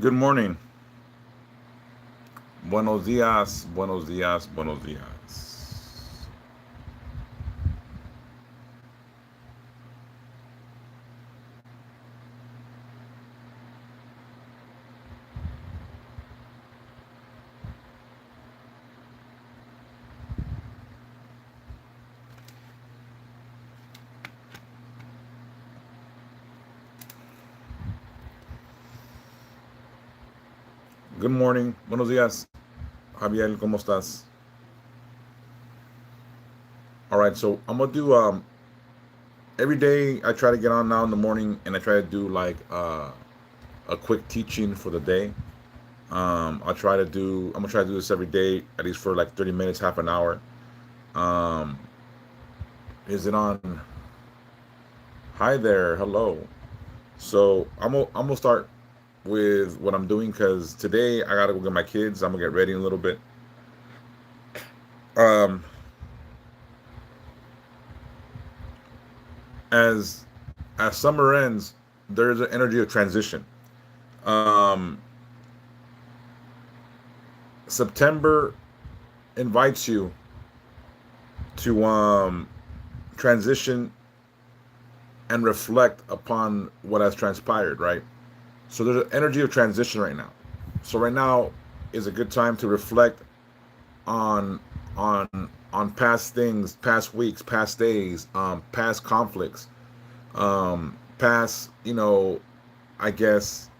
Good morning. Buenos días, buenos días, buenos días. Good morning. Buenos días. Javier, ¿cómo estás? All right, so I'm gonna do every day I try to get on now in the morning and I try to do like a quick teaching for the day. I'm gonna try to do this every day, at least for like 30 minutes, half an hour. Um is it on? Hi there, hello. So I'm gonna start with what I'm doing because today I gotta go get my kids. I'm gonna get ready in a little bit. Um, as as summer ends, there's an energy of transition. Um, September invites you to transition and reflect upon what has transpired, right? So there's an energy of transition right now. So right now is a good time to reflect on on past things, past weeks, past days, past conflicts, past I guess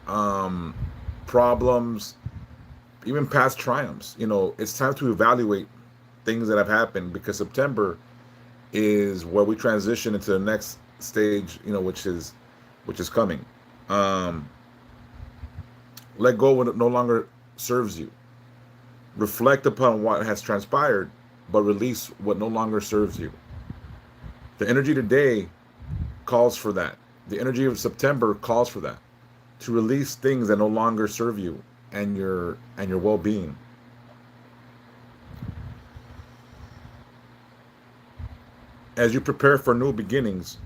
um, problems, even past triumphs. It's time to evaluate things that have happened because September is where we transition into the next stage. Which is coming. Um, Let go when it no longer serves you. Reflect upon what has transpired, but release what no longer serves you. The energy today calls for that. The energy of September calls for that. To release things that no longer serve you and your well-being. As you prepare for new beginnings,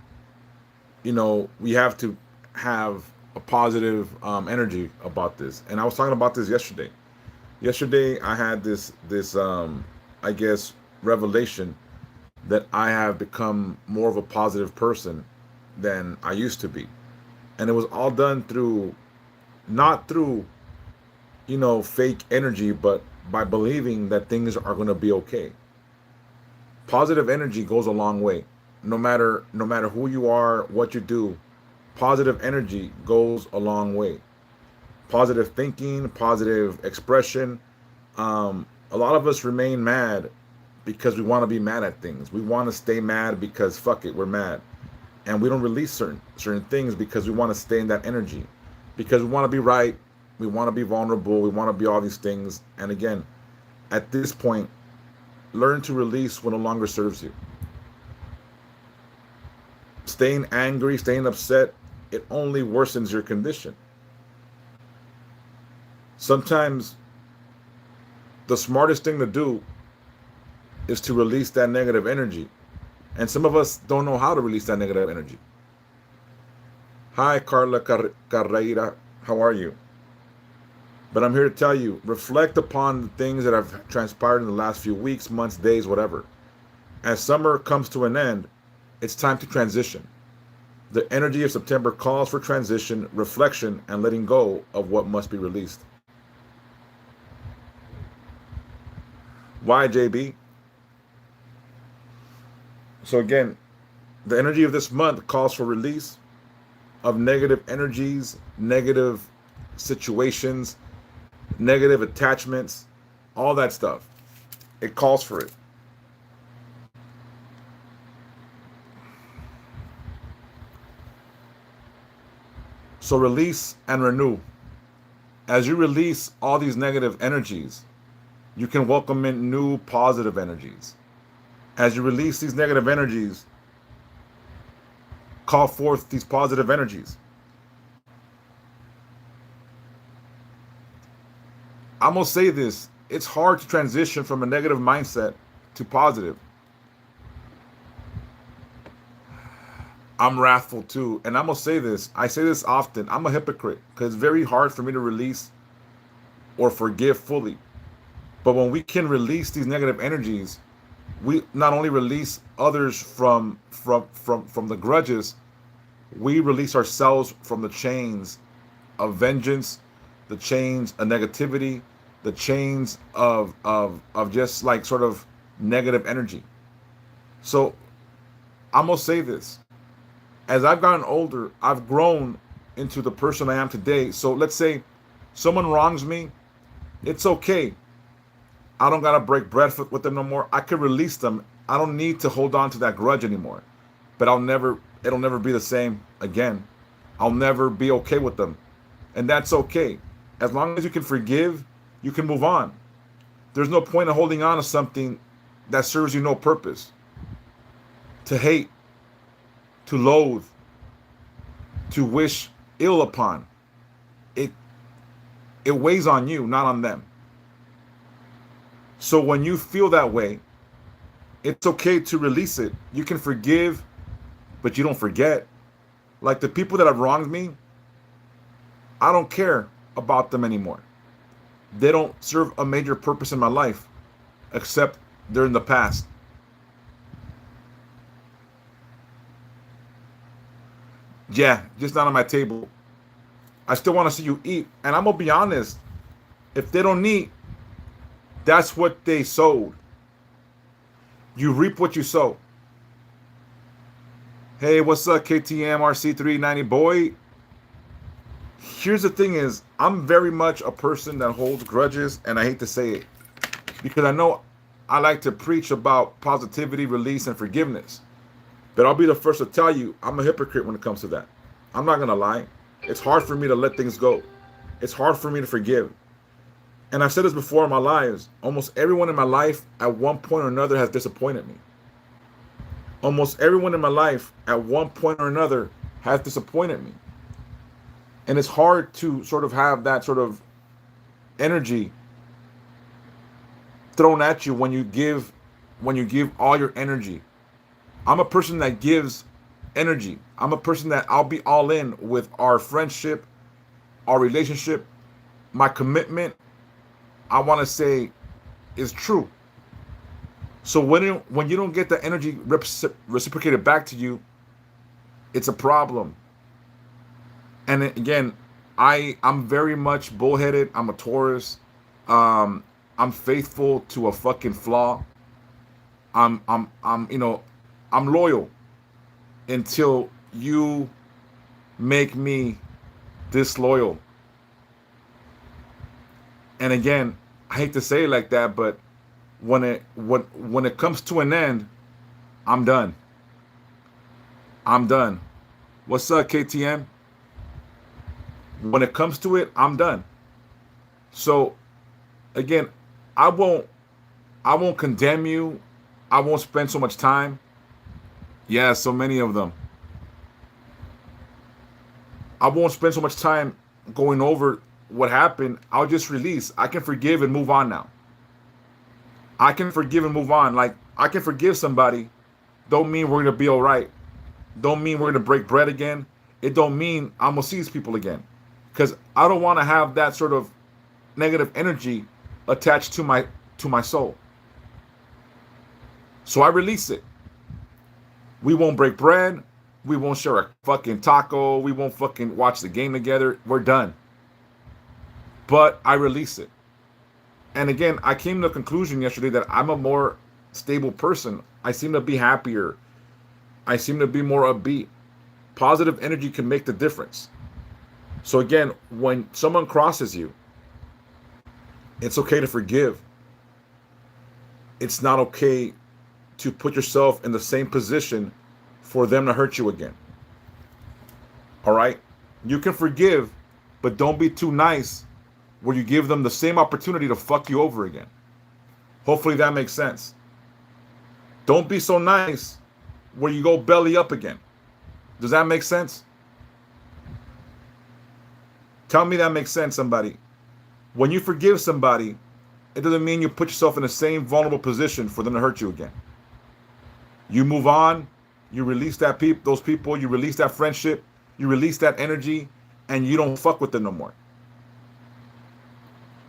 we have to have a positive energy about this. And I was talking about this yesterday. Yesterday, I had this I guess revelation that I have become more of a positive person than I used to be, and it was all done through not through fake energy, but by believing that things are going to be okay. Positive energy goes a long way. No matter who you are, what you do, positive energy goes a long way. Positive thinking, positive expression. A lot of us remain mad because we want to be mad at things. We want to stay mad because fuck it, we're mad, and we don't release certain things because we want to stay in that energy, because we want to be right, we want to be vulnerable, we want to be all these things. And again, at this point, learn to release what no longer serves you. Staying angry, staying upset, it only worsens your condition. Sometimes the smartest thing to do is to release that negative energy. And some of us don't know how to release that negative energy. Hi, Carla Carreira. How are you? But I'm here to tell you, reflect upon the things that have transpired in the last few weeks, months, days, whatever. As summer comes to an end, it's time to transition. The energy of September calls for transition, reflection, and letting go of what must be released. Why, JB? So again, the energy of this month calls for release of negative energies, negative situations, negative attachments, all that stuff. It calls for it. So release and renew. As you release all these negative energies, you can welcome in new positive energies. As you release these negative energies, call forth these positive energies. I'm going to say this, it's hard to transition from a negative mindset to positive. I'm wrathful too. And I'm going to say this. I say this often. I'm a hypocrite because it's very hard for me to release or forgive fully. But when we can release these negative energies, we not only release others from the grudges, we release ourselves from the chains of vengeance, the chains of negativity, the chains of just like sort of negative energy. So I'm gonna say this. As I've gotten older, I've grown into the person I am today. So let's say someone wrongs me, it's okay. I don't gotta break bread with them no more. I could release them. I don't need to hold on to that grudge anymore. But it'll never be the same again. I'll never be okay with them. And that's okay. As long as you can forgive, you can move on. There's no point in holding on to something that serves you no purpose. To hate, to loathe, to wish ill upon. It it weighs on you, not on them. So when you feel that way, it's okay to release it. You can forgive, but you don't forget. Like the people that have wronged me, I don't care about them anymore. They don't serve a major purpose in my life, except they're in the past. Yeah, just not on my table. I still want to see you eat. And I'm going to be honest. If they don't eat, that's what they sowed. You reap what you sow. Hey, what's up, KTM RC390 boy? Here's the thing is, I'm very much a person that holds grudges, and I hate to say it, because I know I like to preach about positivity, release, and forgiveness. But I'll be the first to tell you, I'm a hypocrite when it comes to that. I'm not going to lie. It's hard for me to let things go. It's hard for me to forgive. And I've said this before in my lives. Almost everyone in my life at one point or another has disappointed me. Almost everyone in my life at one point or another has disappointed me. And it's hard to sort of have that sort of energy thrown at you when you give all your energy. I'm a person that gives energy. I'm a person that I'll be all in with our friendship, our relationship, my commitment, I want to say is true. So when you don't get the energy reciprocated back to you, it's a problem. And again, I'm very much bullheaded. I'm a Taurus. I'm faithful to a fucking flaw. I'm loyal until you make me disloyal. And again, I hate to say it like that, but when it comes to an end, I'm done. I'm done. What's up, KTM? When it comes to it, I'm done. So again, I won't condemn you. I won't spend so much time. Yeah, so many of them. I won't spend so much time going over what happened. I'll just release. I can forgive and move on now. I can forgive and move on. Like, I can forgive somebody. Don't mean we're going to be all right. Don't mean we're going to break bread again. It don't mean I'm going to see these people again. Because I don't want to have that sort of negative energy attached to my soul. So I release it. We won't break bread. We won't share a fucking taco. We won't fucking watch the game together. We're done. But I release it. And again, I came to the conclusion yesterday that I'm a more stable person. I seem to be happier. I seem to be more upbeat. Positive energy can make the difference. So again, when someone crosses you, it's okay to forgive. It's not okay to put yourself in the same position for them to hurt you again. All right? You can forgive, but don't be too nice where you give them the same opportunity to fuck you over again. Hopefully that makes sense. Don't be so nice where you go belly up again. Does that make sense? Tell me that makes sense, somebody. When you forgive somebody, it doesn't mean you put yourself in the same vulnerable position for them to hurt you again. You move on, You release those people, you release that friendship, you release that energy, and you don't fuck with them no more.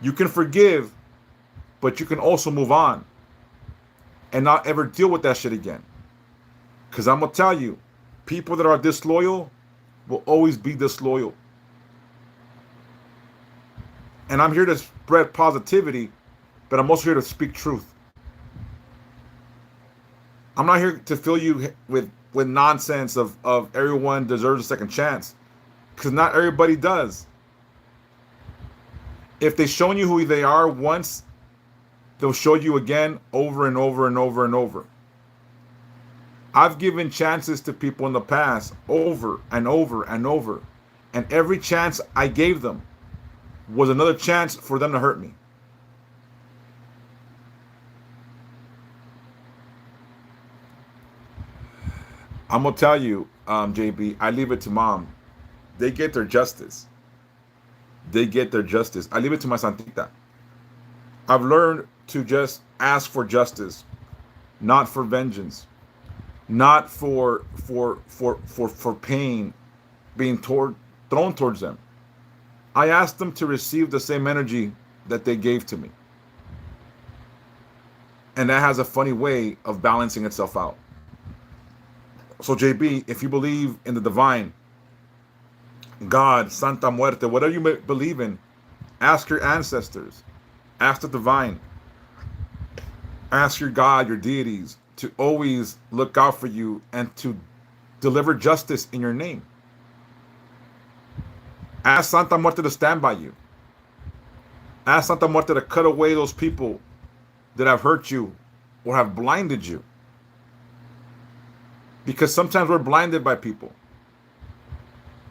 You can forgive, but you can also move on and not ever deal with that shit again. Because I'm going to tell you, people that are disloyal will always be disloyal. And I'm here to spread positivity, but I'm also here to speak truth. I'm not here to fill you with nonsense of everyone deserves a second chance. Because not everybody does. If they've shown you who they are once, they'll show you again over and over and over and over. I've given chances to people in the past over and over and over. And every chance I gave them was another chance for them to hurt me. I'm going to tell you, JB, I leave it to mom. They get their justice. They get their justice. I leave it to my Santita. I've learned to just ask for justice, not for vengeance, not for pain being thrown towards them. I asked them to receive the same energy that they gave to me. And that has a funny way of balancing itself out. So JB, if you believe in the divine, God, Santa Muerte, whatever you may believe in, ask your ancestors, ask the divine, ask your God, your deities, to always look out for you and to deliver justice in your name. Ask Santa Muerte to stand by you. Ask Santa Muerte to cut away those people that have hurt you or have blinded you. Because sometimes we're blinded by people.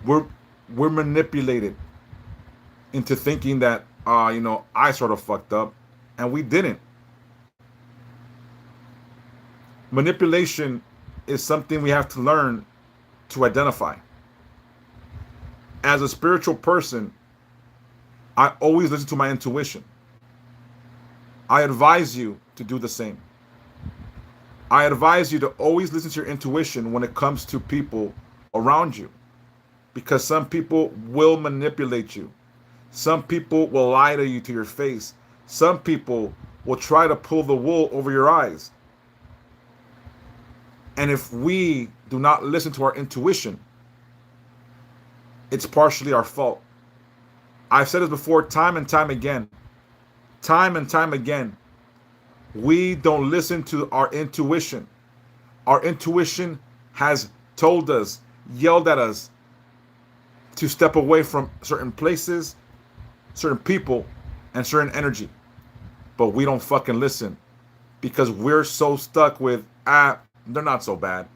We're manipulated into thinking that, I sort of fucked up, and we didn't. Manipulation is something we have to learn to identify. As a spiritual person, I always listen to my intuition. I advise you to do the same. I advise you to always listen to your intuition when it comes to people around you. Because some people will manipulate you. Some people will lie to you to your face. Some people will try to pull the wool over your eyes. And if we do not listen to our intuition, it's partially our fault. I've said this before time and time again. Time and time again. We don't listen to our intuition. Our intuition has told us, yelled at us to step away from certain places, certain people, and certain energy. But we don't fucking listen because we're so stuck with, they're not so bad.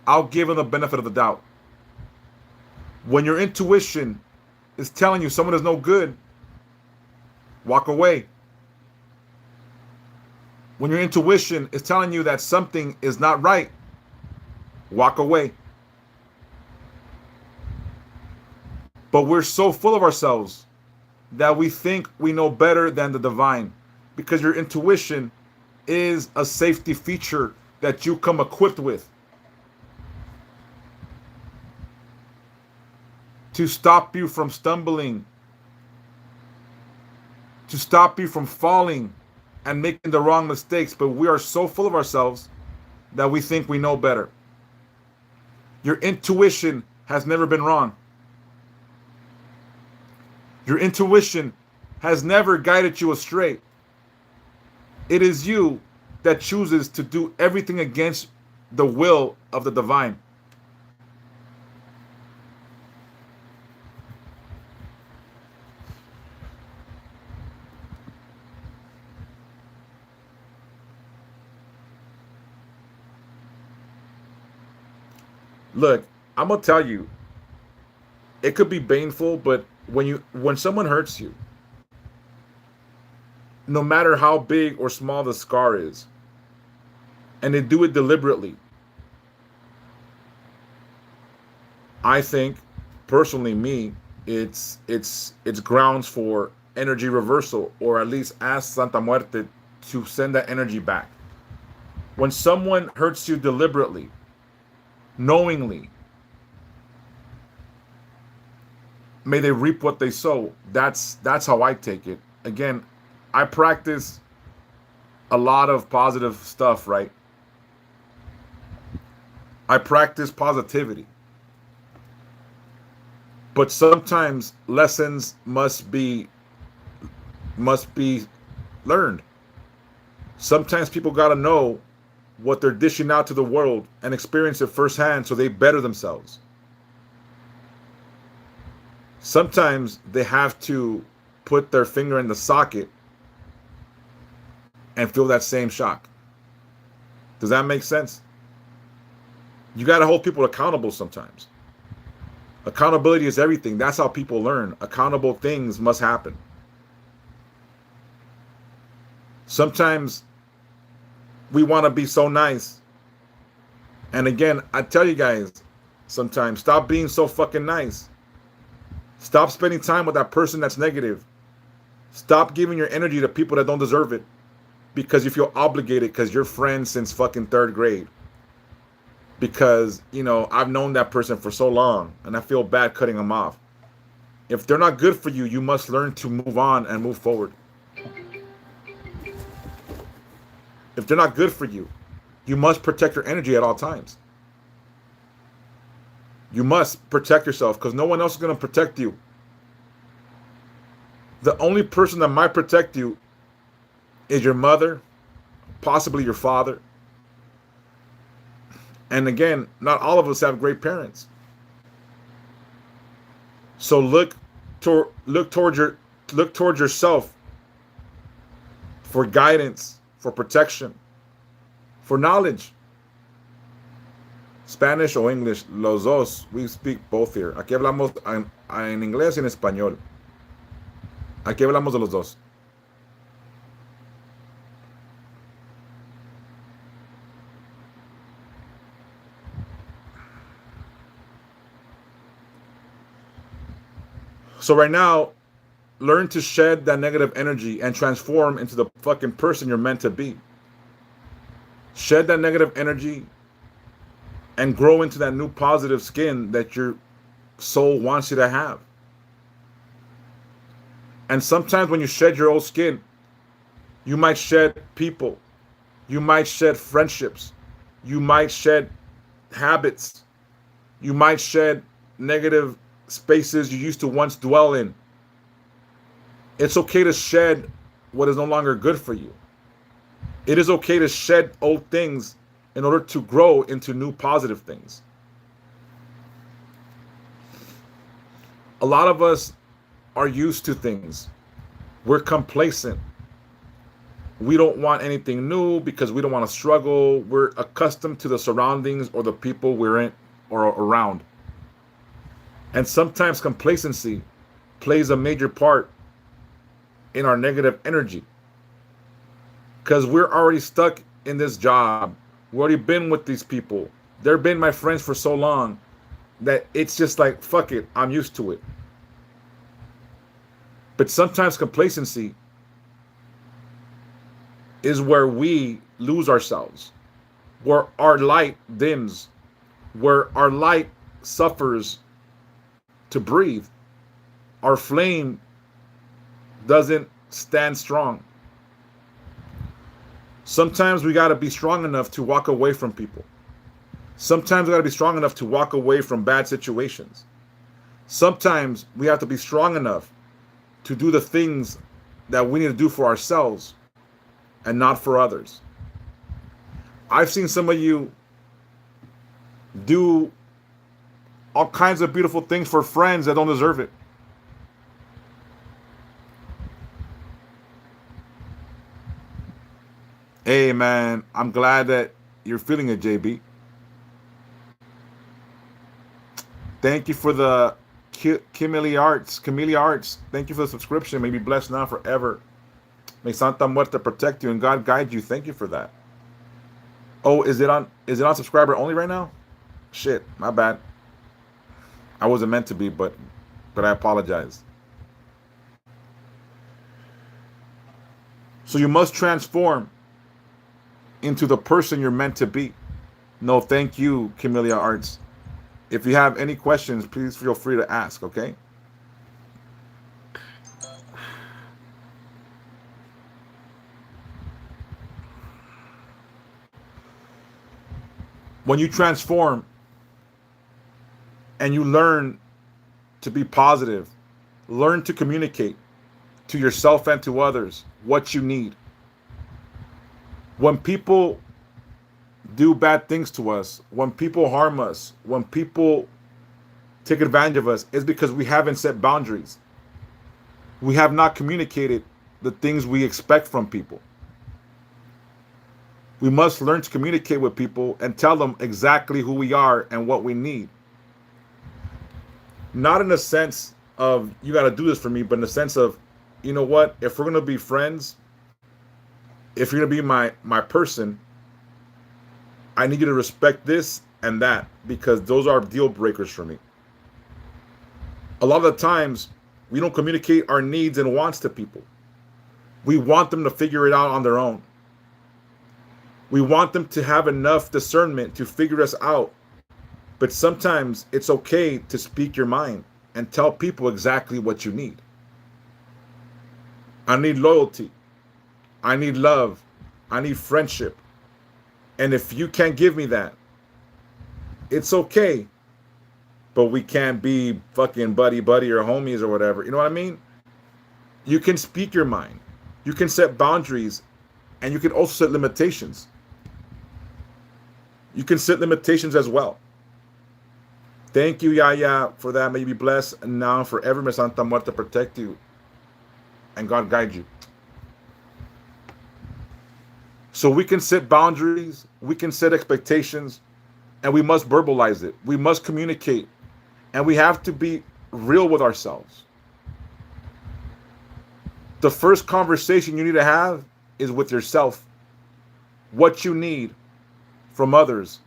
I'll give them the benefit of the doubt. When your intuition is telling you someone is no good, walk away. When your intuition is telling you that something is not right, walk away. But we're so full of ourselves that we think we know better than the divine, because your intuition is a safety feature that you come equipped with to stop you from stumbling, to stop you from falling and making the wrong mistakes. But we are so full of ourselves that we think we know better. Your intuition has never been wrong. Your intuition has never guided you astray. It is you that chooses to do everything against the will of the divine. Look, I'm gonna tell you, it could be painful, but when someone hurts you, no matter how big or small the scar is, and they do it deliberately, I think, personally, it's grounds for energy reversal, or at least ask Santa Muerte to send that energy back. When someone hurts you deliberately, knowingly. May they reap what they sow. That's how I take it. Again, I practice a lot of positive stuff, right? I practice positivity. But sometimes lessons must be learned. Sometimes people got to know what they're dishing out to the world and experience it firsthand so they better themselves. Sometimes they have to put their finger in the socket and feel that same shock. Does that make sense? You got to hold people accountable sometimes. Accountability is everything. That's how people learn. Accountable things must happen. Sometimes we want to be so nice. And again, I tell you guys, sometimes stop being so fucking nice. Stop spending time with that person that's negative. Stop giving your energy to people that don't deserve it because you feel obligated because you're friends since fucking third grade. Because, I've known that person for so long and I feel bad cutting them off. If they're not good for you, you must learn to move on and move forward. If they're not good for you, you must protect your energy at all times. You must protect yourself because no one else is going to protect you. The only person that might protect you is your mother, possibly your father. And again, not all of us have great parents. So look towards yourself for guidance, for protection, for knowledge. Spanish or English, los dos, we speak both here. Aquí hablamos en inglés y en español. Aquí hablamos de los dos. So right now, learn to shed that negative energy and transform into the fucking person you're meant to be. Shed that negative energy and grow into that new positive skin that your soul wants you to have. And sometimes when you shed your old skin, you might shed people. You might shed friendships. You might shed habits. You might shed negative spaces you used to once dwell in. It's okay to shed what is no longer good for you. It is okay to shed old things in order to grow into new positive things. A lot of us are used to things. We're complacent. We don't want anything new because we don't want to struggle. We're accustomed to the surroundings or the people we're in or around. And sometimes complacency plays a major part in our negative energy because we're already stuck in this job. We've already been with these people. They've been my friends for so long that it's just like, fuck it, I'm used to it. But sometimes complacency is where we lose ourselves, where our light dims, where our light suffers to breathe. Our flame doesn't stand strong. Sometimes we got to be strong enough to walk away from people. Sometimes we got to be strong enough to walk away from bad situations. Sometimes we have to be strong enough to do the things that we need to do for ourselves and not for others. I've seen some of you do all kinds of beautiful things for friends that don't deserve it. Hey man, I'm glad that you're feeling it, JB. Thank you for the Camellia Arts. Thank you for the subscription. May be blessed now forever. May Santa Muerte protect you and God guide you. Thank you for that. Oh, is it on subscriber only right now? Shit, my bad. I wasn't meant to be, but I apologize. So you must transform into the person you're meant to be. No, thank you, Camellia Arts. If you have any questions, please feel free to ask, okay? When you transform and you learn to be positive, learn to communicate to yourself and to others what you need. When people do bad things to us, when people harm us, when people take advantage of us, it's because we haven't set boundaries. We have not communicated the things we expect from people. We must learn to communicate with people and tell them exactly who we are and what we need. Not in a sense of you got to do this for me, but in the sense of, you know what, if we're going to be friends, if you're going to be my person, I need you to respect this and that, because those are deal breakers for me. A lot of the times we don't communicate our needs and wants to people. We want them to figure it out on their own. We want them to have enough discernment to figure us out. But sometimes it's okay to speak your mind and tell people exactly what you need. I need loyalty. I need love. I need friendship. And if you can't give me that, it's okay. But we can't be fucking buddy or homies or whatever. You know what I mean? You can speak your mind. You can set boundaries, and you can also set limitations. You can set limitations as well. Thank you, Yaya, for that. May you be blessed and now and forever. May Santa Muerte protect you and God guide you. So we can set boundaries, we can set expectations, and we must verbalize it. We must communicate, and we have to be real with ourselves. The first conversation you need to have is with yourself. What you need from others,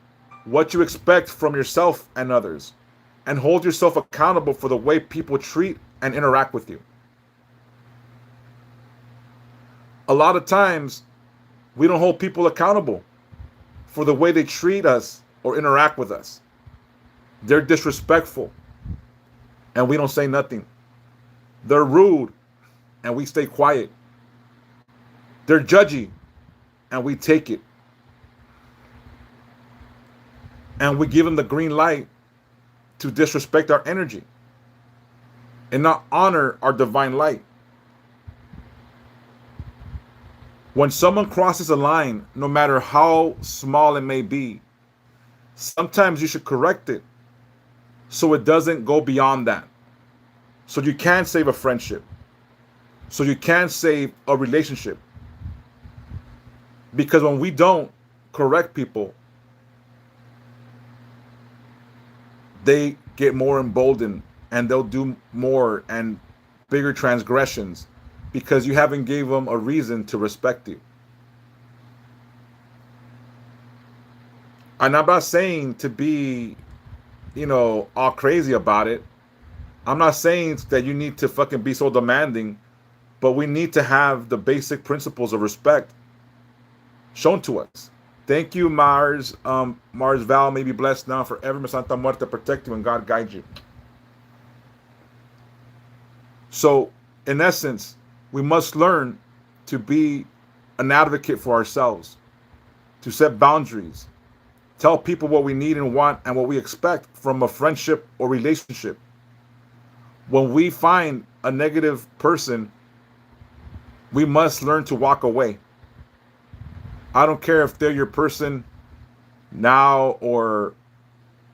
what you expect from yourself and others, and hold yourself accountable for the way people treat and interact with you. A lot of times, we don't hold people accountable for the way they treat us or interact with us. They're disrespectful, and we don't say nothing. They're rude, and we stay quiet. They're judgy, and we take it. And we give them the green light to disrespect our energy and not honor our divine light. When someone crosses a line, no matter how small it may be, sometimes you should correct it so it doesn't go beyond that. So you can save a friendship. So you can save a relationship. Because when we don't correct people, they get more emboldened and they'll do more and bigger transgressions because you haven't gave them a reason to respect you. And I'm not saying to be, all crazy about it. I'm not saying that you need to fucking be so demanding, but we need to have the basic principles of respect shown to us. Thank you, Mars. Mars Val may be blessed now forever. May Santa Muerte protect you and God guide you. So, in essence, we must learn to be an advocate for ourselves, to set boundaries, tell people what we need and want and what we expect from a friendship or relationship. When we find a negative person, we must learn to walk away. I don't care if they're your person now or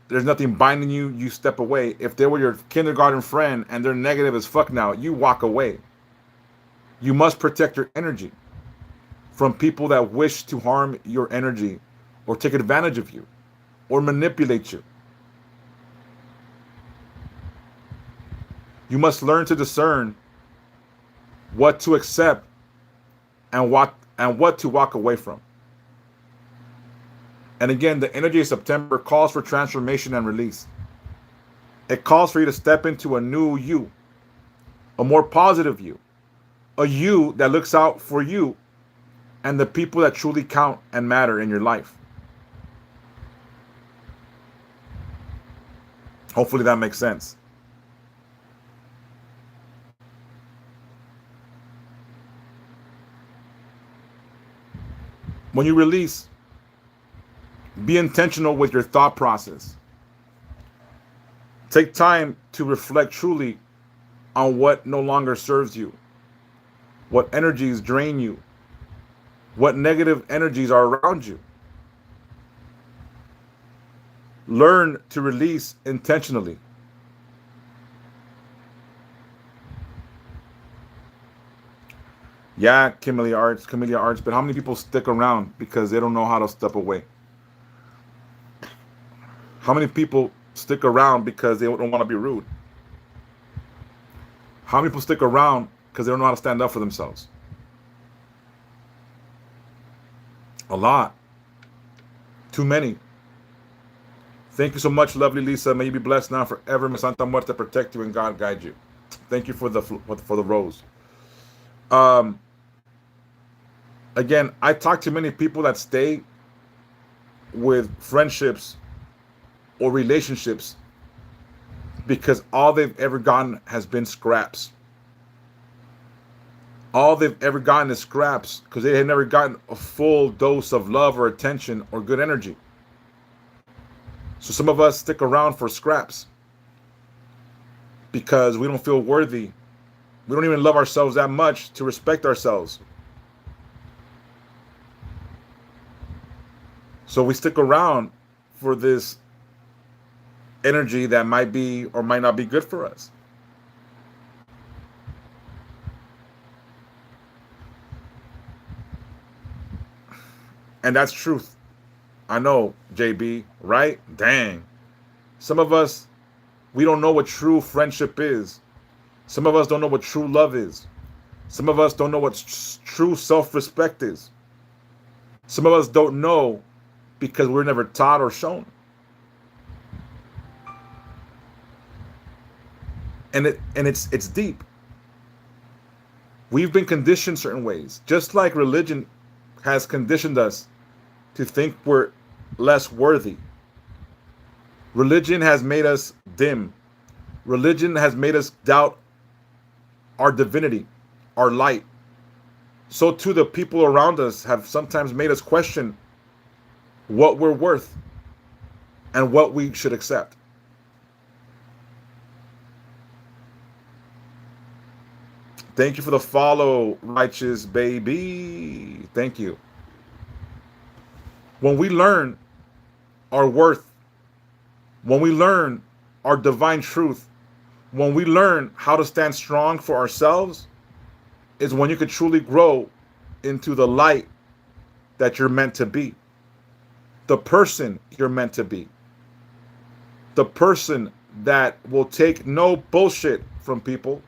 there's nothing binding you, you step away. If they were your kindergarten friend and they're negative as fuck now, you walk away. You must protect your energy from people that wish to harm your energy or take advantage of you or manipulate you. You must learn to discern what to accept and what to walk away from. And again, the energy of September calls for transformation and release. It calls for you to step into a new you, a more positive you, a you that looks out for you and the people that truly count and matter in your life. Hopefully that makes sense. When you release, be intentional with your thought process. Take time to reflect truly on what no longer serves you, what energies drain you, what negative energies are around you. Learn to release intentionally. Yeah, Camellia Arts, but how many people stick around because they don't know how to step away? How many people stick around because they don't want to be rude? How many people stick around because they don't know how to stand up for themselves? A lot. Too many. Thank you so much, lovely Lisa. May you be blessed now forever. May Santa Muerte protect you and God guide you. Thank you for the rose. Um, Again, I talk to many people that stay with friendships or relationships because all they've ever gotten has been scraps. All they've ever gotten is scraps because they had never gotten a full dose of love or attention or good energy. So some of us stick around for scraps because we don't feel worthy. We don't even love ourselves that much to respect ourselves. So we stick around for this energy that might be or might not be good for us. And that's truth. I know, JB, right? Dang. Some of us, we don't know what true friendship is. Some of us don't know what true love is. Some of us don't know what true self respect is. Some of us don't know because we're never taught or shown. And it's deep. We've been conditioned certain ways, just like religion has conditioned us to think we're less worthy. Religion has made us dim. Religion has made us doubt our divinity, our light. So too the people around us have sometimes made us question what we're worth and what we should accept. Thank you for the follow, righteous baby. Thank you. When we learn our worth, when we learn our divine truth, when we learn how to stand strong for ourselves, is when you can truly grow into the light that you're meant to be, the person you're meant to be, the person that will take no bullshit from people.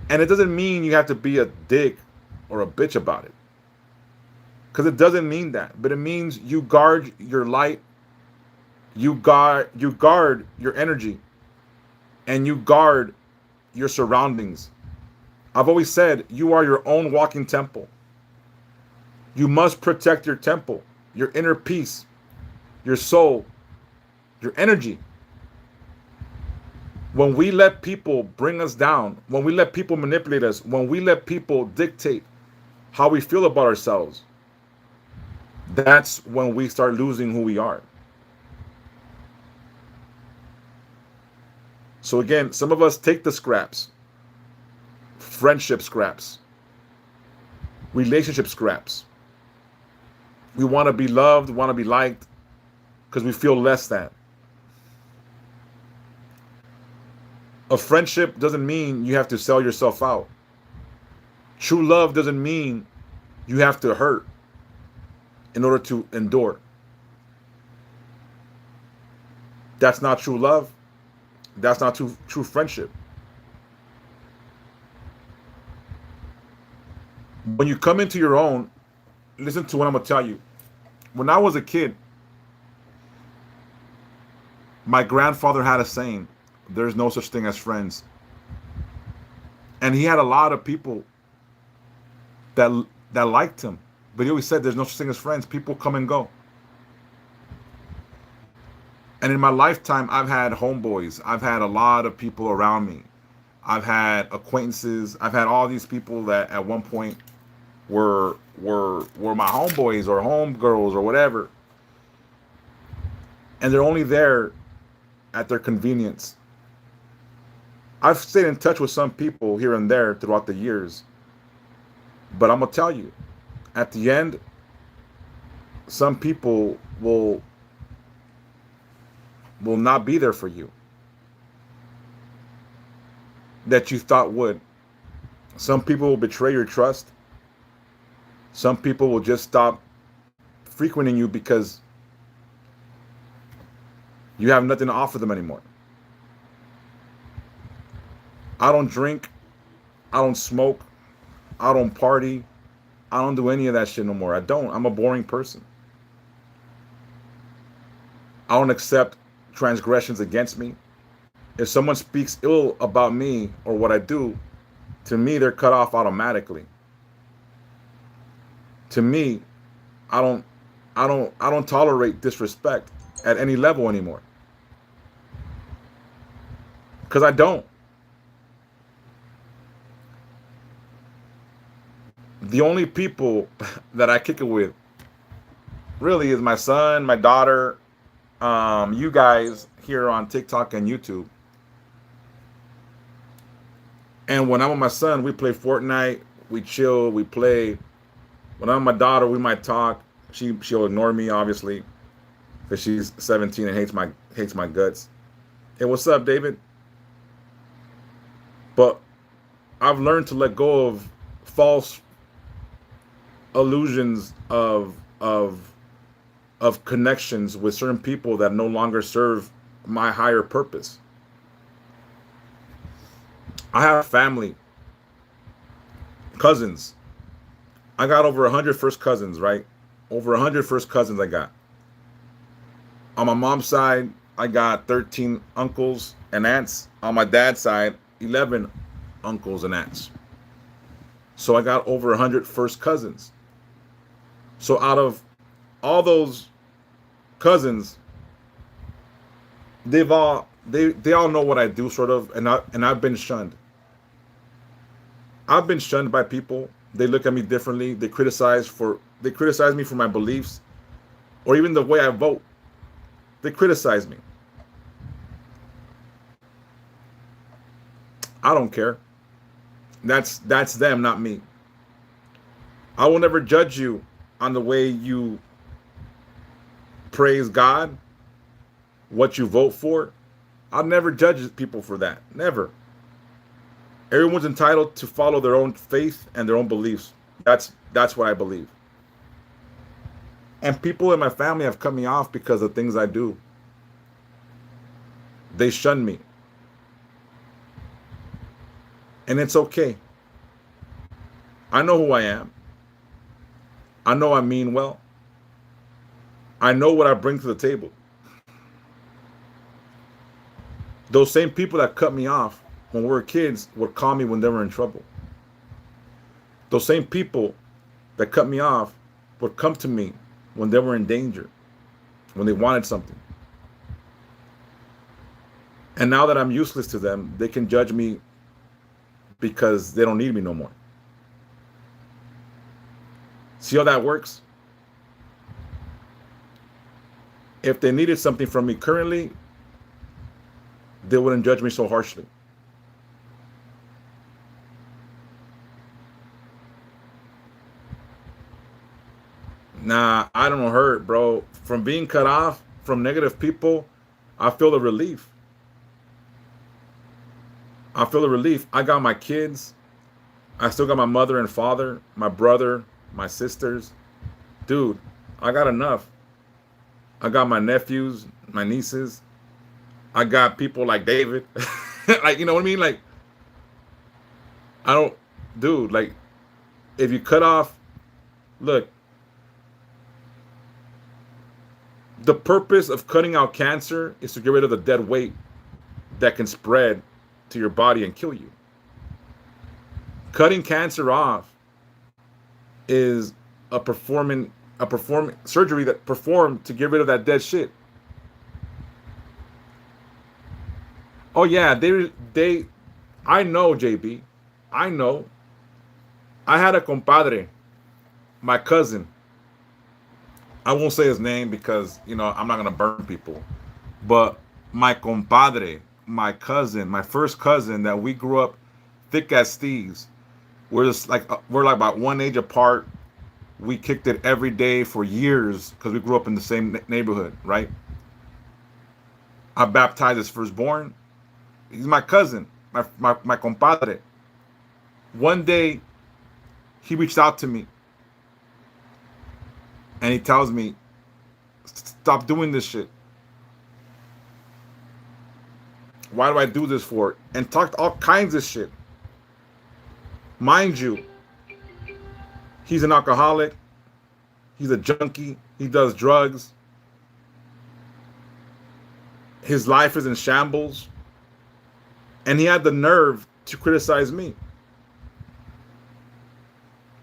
And it doesn't mean you have to be a dick or a bitch about it, because it doesn't mean that, but it means you guard your light, you guard your energy, and you guard your surroundings. I've always said you are your own walking temple. You must protect your temple, your inner peace, your soul, your energy. When we let people bring us down, when we let people manipulate us, when we let people dictate how we feel about ourselves, that's when we start losing who we are. So again, some of us take the scraps, friendship scraps, relationship scraps. We want to be loved, want to be liked because we feel less than. A friendship doesn't mean you have to sell yourself out. True love doesn't mean you have to hurt in order to endure. That's not true love. That's not true friendship. When you come into your own, listen to what I'm going to tell you. When I was a kid, my grandfather had a saying, there's no such thing as friends. And he had a lot of people that liked him. But he always said there's no such thing as friends. People come and go. And in my lifetime, I've had homeboys. I've had a lot of people around me. I've had acquaintances. I've had all these people that at one point were my homeboys or homegirls or whatever, and they're only there at their convenience. I've stayed in touch with some people here and there throughout the years, but I'm gonna tell you, at the end, some people will not be there for you that you thought would. Some people will betray your trust. Some people will just stop frequenting you because you have nothing to offer them anymore. I don't drink. I don't smoke. I don't party. I don't do any of that shit no more. I don't. I'm a boring person. I don't accept transgressions against me. If someone speaks ill about me or what I do, to me they're cut off automatically. To me, I don't tolerate disrespect at any level anymore. Cuz I don't. The only people that I kick it with really is my son, my daughter, you guys here on TikTok and YouTube. And when I'm with my son, we play Fortnite, we chill, we play. When I'm with my daughter, we might talk. She'll ignore me, obviously, because she's 17 and hates my guts. Hey, what's up, David? But I've learned to let go of false illusions of connections with certain people that no longer serve my higher purpose. I have family, cousins. I got over 100 first cousins, right? Over 100 first cousins I got. On my mom's side, I got 13 uncles and aunts. On my dad's side, 11 uncles and aunts. So I got over 100 first cousins. So out of all those cousins, they all know what I do, sort of, and I've been shunned. I've been shunned by people. They look at me differently. They criticize me for my beliefs, or even the way I vote. They criticize me. I don't care. That's them, not me. I will never judge you on the way you praise God, what you vote for. I'll never judge people for that. Never. Everyone's entitled to follow their own faith and their own beliefs. That's what I believe. And people in my family have cut me off because of things I do. They shun me. And it's okay. I know who I am. I know I mean well. I know what I bring to the table. Those same people that cut me off when we were kids would call me when they were in trouble. Those same people that cut me off would come to me when they were in danger, when they wanted something. And now that I'm useless to them, they can judge me because they don't need me no more. See how that works? If they needed something from me currently, they wouldn't judge me so harshly. Nah, I don't hurt, bro. From being cut off from negative people, I feel the relief. I feel the relief. I got my kids. I still got my mother and father, my brother, my sisters. Dude, I got enough. I got my nephews, my nieces. I got people like David. Like, you know what I mean? Like, I don't, dude, like, if you cut off, look, the purpose of cutting out cancer is to get rid of the dead weight that can spread to your body and kill you. Cutting cancer off is a performing surgery that performed to get rid of that dead shit. Oh yeah, they I know, JB. I know. I had a compadre, my cousin. I won't say his name because, I'm not gonna burn people. But my compadre, my cousin, my first cousin that we grew up thick as thieves. We're like about one age apart. We kicked it every day for years because we grew up in the same neighborhood, right? I baptized his firstborn. He's my cousin, my compadre. One day, he reached out to me and he tells me, "Stop doing this shit. Why do I do this for?" And talked all kinds of shit. Mind you, he's an alcoholic. He's a junkie. He does drugs. His life is in shambles. And he had the nerve to criticize me.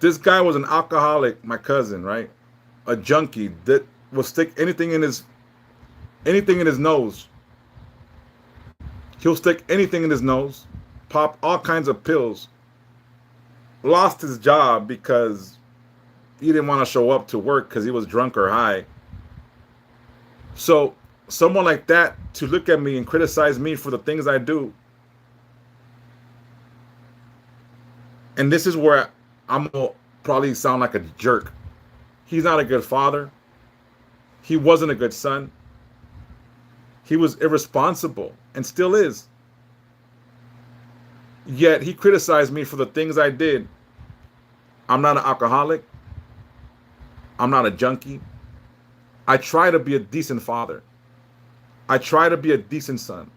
This guy was an alcoholic, my cousin, right? A junkie that will stick anything in his nose. He'll stick anything in his nose, pop all kinds of pills. Lost his job because he didn't want to show up to work because he was drunk or high. So someone like that to look at me and criticize me for the things I do, and this is where I'm gonna probably sound like a jerk. He's not a good father. He wasn't a good son. He was irresponsible and still is. Yet he criticized me for the things I did. I'm not an alcoholic. I'm not a junkie. I try to be a decent father. I try to be a decent son.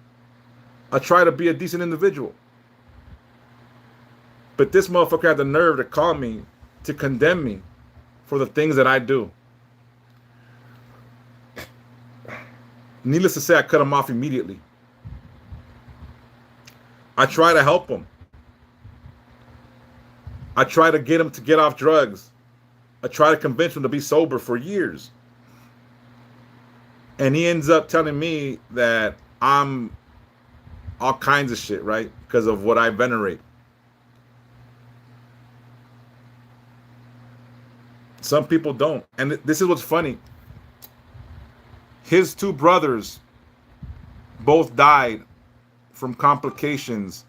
I try to be a decent individual. But this motherfucker had the nerve to call me, to condemn me for the things that I do. Needless to say, I cut him off immediately. I try to help him. I try to get him to get off drugs. I try to convince him to be sober for years. And he ends up telling me that I'm all kinds of shit, right? Because of what I venerate. Some people don't. And this is what's funny. His two brothers both died from complications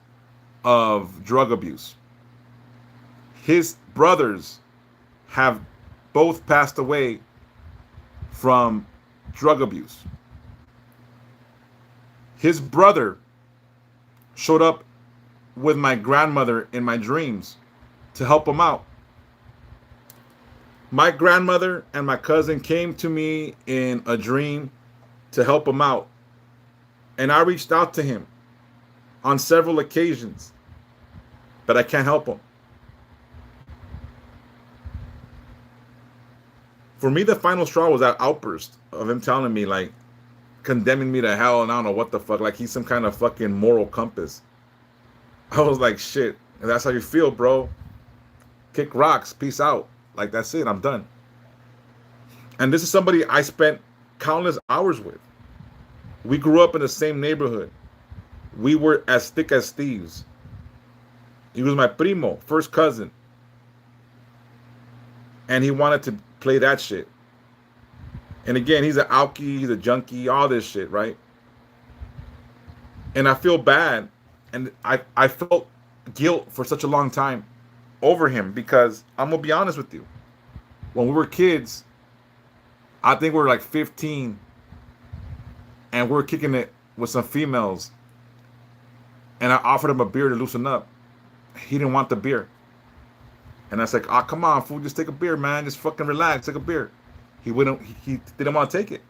of drug abuse. His brothers have both passed away from drug abuse. His brother showed up with my grandmother in my dreams to help him out. My grandmother and my cousin came to me in a dream to help him out. And I reached out to him on several occasions, but I can't help him. For me, the final straw was that outburst of him telling me, like, condemning me to hell, and I don't know what the fuck, like he's some kind of fucking moral compass. I was like, shit, if that's how you feel, bro, kick rocks, peace out. Like, that's it, I'm done. And this is somebody I spent countless hours with. We grew up in the same neighborhood. We were as thick as thieves. He was my primo, first cousin. And he wanted to play that shit. And again, he's an alkie, he's a junkie, all this shit, right? And I feel bad. And I felt guilt for such a long time over him because I'm going to be honest with you. When we were kids, I think we were like 15 and we were kicking it with some females. And I offered him a beer to loosen up. He didn't want the beer. And I was like, oh, come on, fool, just take a beer, man. Just fucking relax, take a beer. He didn't want to take it.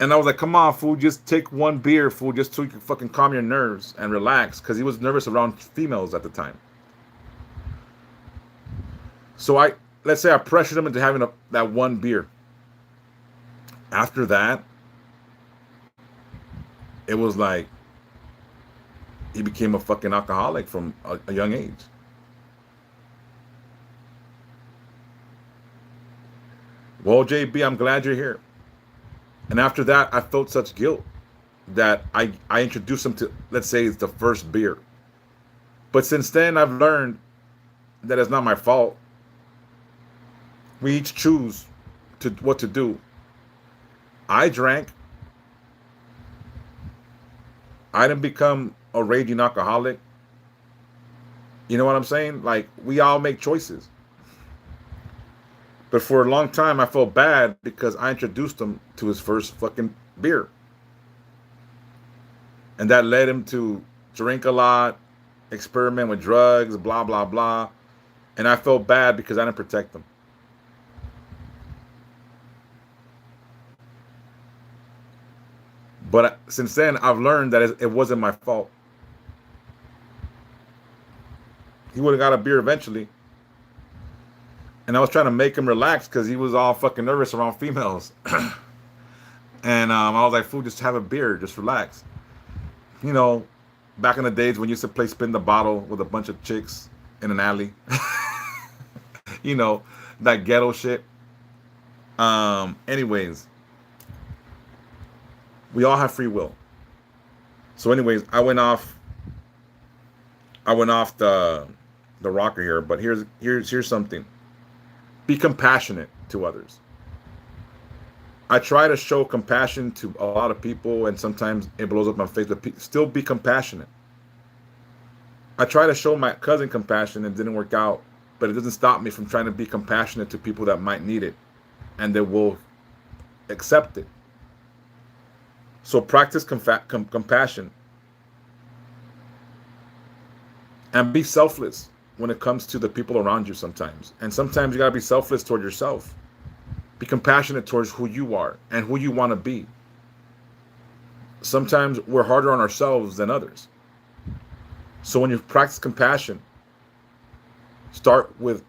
And I was like, come on, fool, just take one beer, fool, just so you can fucking calm your nerves and relax. Because he was nervous around females at the time. So let's say I pressured him into having that one beer. After that, it was like he became a fucking alcoholic from a young age. Well, JB, I'm glad you're here. And after that, I felt such guilt that I introduced them to, let's say, it's the first beer. But since then, I've learned that it's not my fault. We each choose to what to do. I drank. I didn't become a raging alcoholic. You know what I'm saying? Like, we all make choices. But for a long time, I felt bad because I introduced him to his first fucking beer. And that led him to drink a lot, experiment with drugs, blah, blah, blah. And I felt bad because I didn't protect him. But since then, I've learned that it wasn't my fault. He would have got a beer eventually. And I was trying to make him relax because he was all fucking nervous around females. And I was like, fool, just have a beer. Just relax. You know, back in the days when you used to play spin the bottle with a bunch of chicks in an alley. You know, that ghetto shit. Anyways, we all have free will. So anyways, I went off the rocker here, but here's something. Be compassionate to others. I try to show compassion to a lot of people, and sometimes it blows up my face, but still be compassionate. I try to show my cousin compassion and it didn't work out, but it doesn't stop me from trying to be compassionate to people that might need it and that will accept it. So practice compassion and be selfless when it comes to the people around you sometimes. And sometimes you got to be selfless toward yourself. Be compassionate towards who you are and who you want to be. Sometimes we're harder on ourselves than others. So when you practice compassion, start with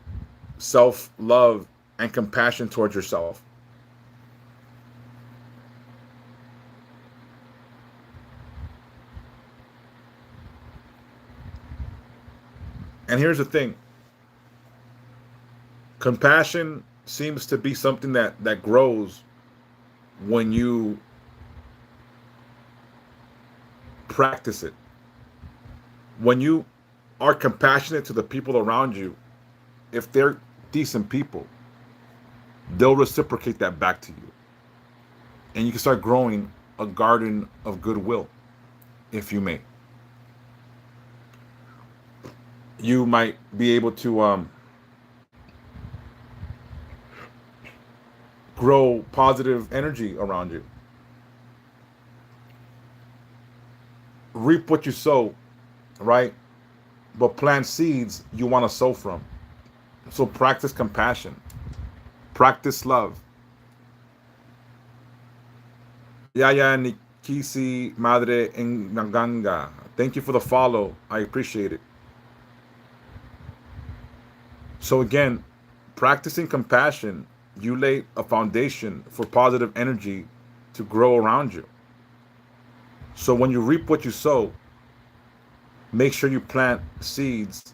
self-love and compassion towards yourself. And here's the thing. Compassion seems to be something that grows when you practice it. When you are compassionate to the people around you, if they're decent people, they'll reciprocate that back to you. And you can start growing a garden of goodwill, if you may. You might be able to grow positive energy around you. Reap what you sow, right? But plant seeds you want to sow from. So practice compassion. Practice love. Yaya Nikisi Madre Nganga. Thank you for the follow. I appreciate it. So again, practicing compassion, you lay a foundation for positive energy to grow around you. So when you reap what you sow, make sure you plant seeds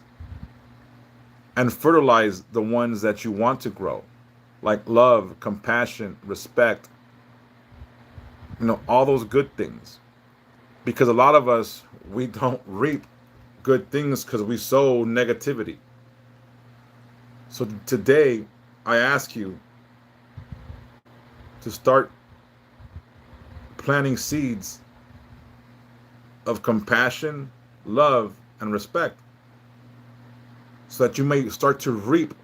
and fertilize the ones that you want to grow, like love, compassion, respect, all those good things. Because a lot of us, we don't reap good things because we sow negativity. So today, I ask you to start planting seeds of compassion, love, and respect so that you may start to reap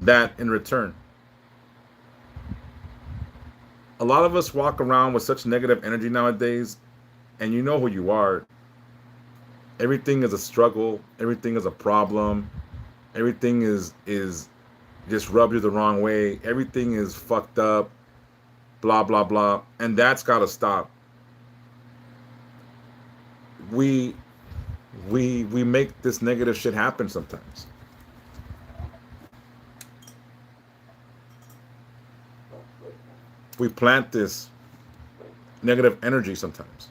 that in return. A lot of us walk around with such negative energy nowadays, and you know who you are. Everything is a struggle. Everything is a problem. Everything is just rub you the wrong way. Everything is fucked up. Blah, blah, blah. And that's got to stop. We make this negative shit happen sometimes. We plant this negative energy sometimes.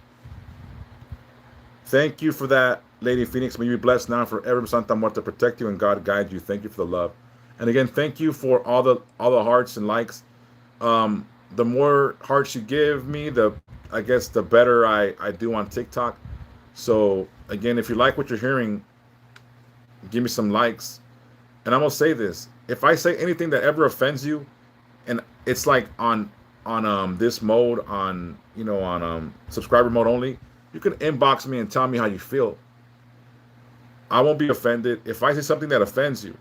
Thank you for that, Lady Phoenix. May you be blessed now forever. Santa Muerte protect you and God guide you. Thank you for the love. And again, thank you for all the hearts and likes. The more hearts you give me, the I guess the better I do on TikTok. So again, if you like what you're hearing, give me some likes. And I'm gonna say this: if I say anything that ever offends you, and it's like on this mode on on subscriber mode only, you can inbox me and tell me how you feel. I won't be offended. If I say something that offends you,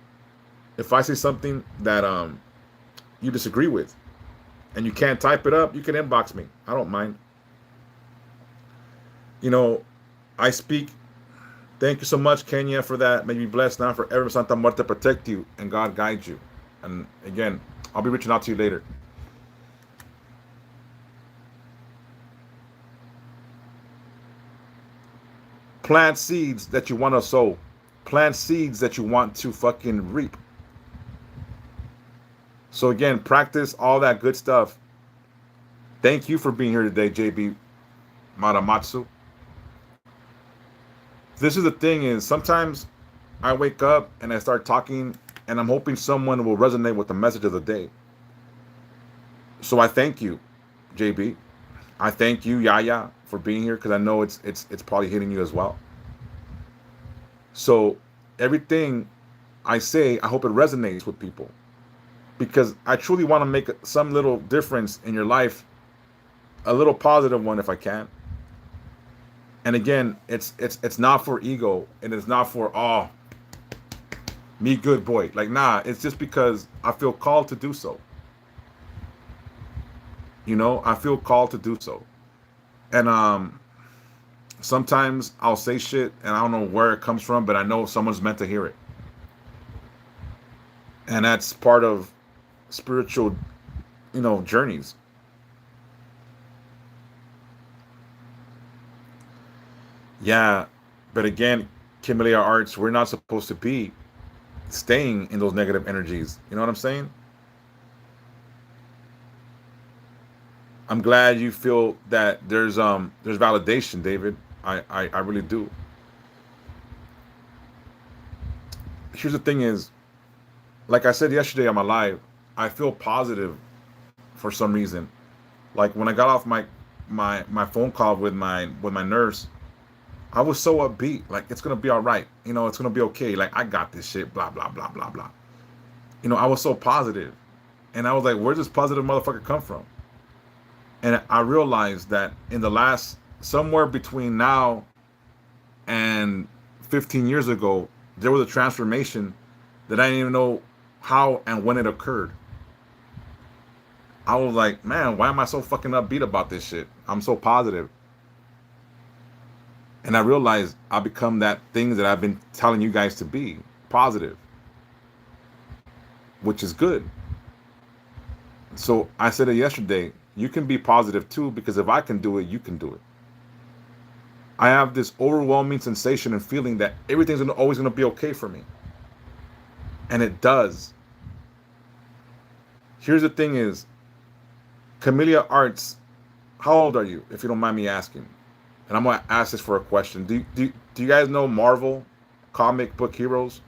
if I say something that you disagree with, and you can't type it up, you can inbox me. I don't mind. You know, I speak. Thank you so much, Kenya, for that. May you be blessed now forever. Santa Muerte protect you and God guide you. And again, I'll be reaching out to you later. Plant seeds that you want to sow. Plant seeds that you want to fucking reap. So again, practice all that good stuff. Thank you for being here today, JB Maramatsu. This is the thing is sometimes I wake up and I start talking and I'm hoping someone will resonate with the message of the day. So I thank you, JB. I thank you, Yaya, for being here because I know it's probably hitting you as well. So everything I say, I hope it resonates with people because I truly want to make some little difference in your life, a little positive one if I can. And again, it's not for ego and it's not for me good boy. Like nah, it's just because I feel called to do so. I feel called to do so. And sometimes I'll say shit and I don't know where it comes from, but I know someone's meant to hear it. And that's part of spiritual, journeys. Yeah, but again, Kimalia Arts, we're not supposed to be staying in those negative energies. You know what I'm saying? I'm glad you feel that there's validation, David. I really do. Here's the thing is, like I said yesterday on my live, I feel positive for some reason. Like when I got off my phone call with my nurse, I was so upbeat. Like it's gonna be all right. It's gonna be okay. Like I got this shit. Blah blah blah blah blah. I was so positive, and I was like, where's this positive motherfucker come from? And I realized that in the last somewhere between now and 15 years ago, there was a transformation that I didn't even know how and when it occurred. I was like, man, why am I so fucking upbeat about this shit? I'm so positive. And I realized I become that thing that I've been telling you guys to be, positive, which is good. So I said it yesterday, you can be positive too, because if I can do it, you can do it. I have this overwhelming sensation and feeling that everything's always going to be okay for me. And it does. Here's the thing is, Camellia Arts, how old are you, if you don't mind me asking? And I'm going to ask this for a question. Do you guys know Marvel comic book heroes?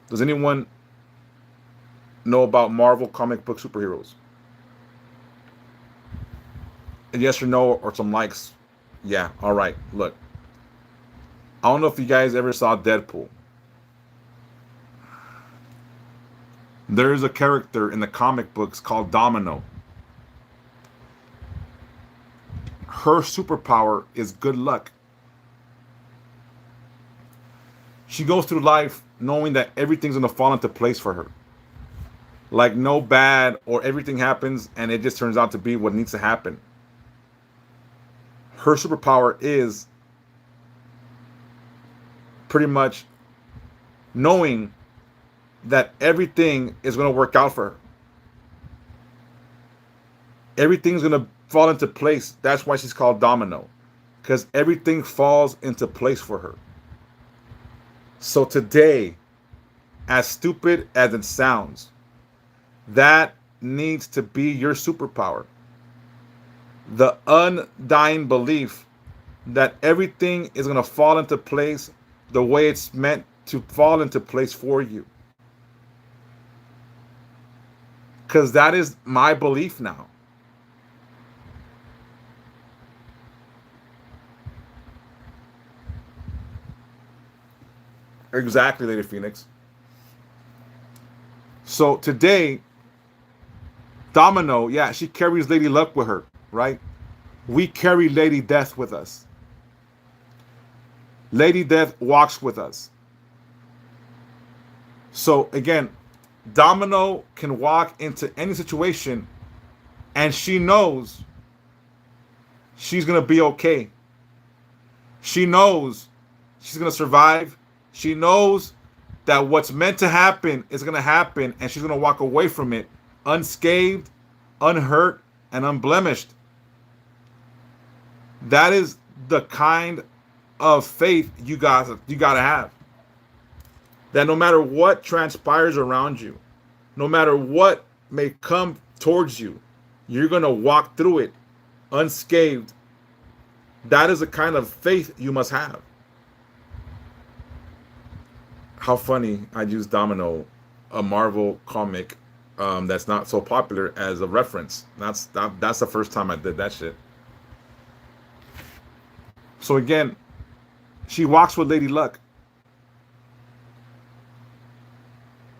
Does anyone know about Marvel comic book superheroes? And yes or no, or some likes. Yeah, all right. Look, I don't know if you guys ever saw Deadpool. There's a character in the comic books called Domino. Her superpower is good luck. She goes through life knowing that everything's going to fall into place for her. Like no bad or everything happens and it just turns out to be what needs to happen. Her superpower is pretty much knowing that everything is going to work out for her. Everything's going to fall into place. That's why she's called Domino, because everything falls into place for her. So today, as stupid as it sounds, that needs to be your superpower. The undying belief that everything is going to fall into place the way it's meant to fall into place for you. Because that is my belief now. Exactly, Lady Phoenix. So today, Domino, yeah, she carries Lady Luck with her, right? We carry Lady Death with us. Lady Death walks with us. So again, Domino can walk into any situation and she knows she's going to be okay. She knows she's going to survive. She knows that what's meant to happen is going to happen and she's going to walk away from it unscathed, unhurt, and unblemished. That is the kind of faith you got to have. That no matter what transpires around you, no matter what may come towards you, you're going to walk through it unscathed. That is the kind of faith you must have. How funny, I use Domino, a Marvel comic that's not so popular, as a reference. That's the first time I did that shit. So again, she walks with Lady Luck.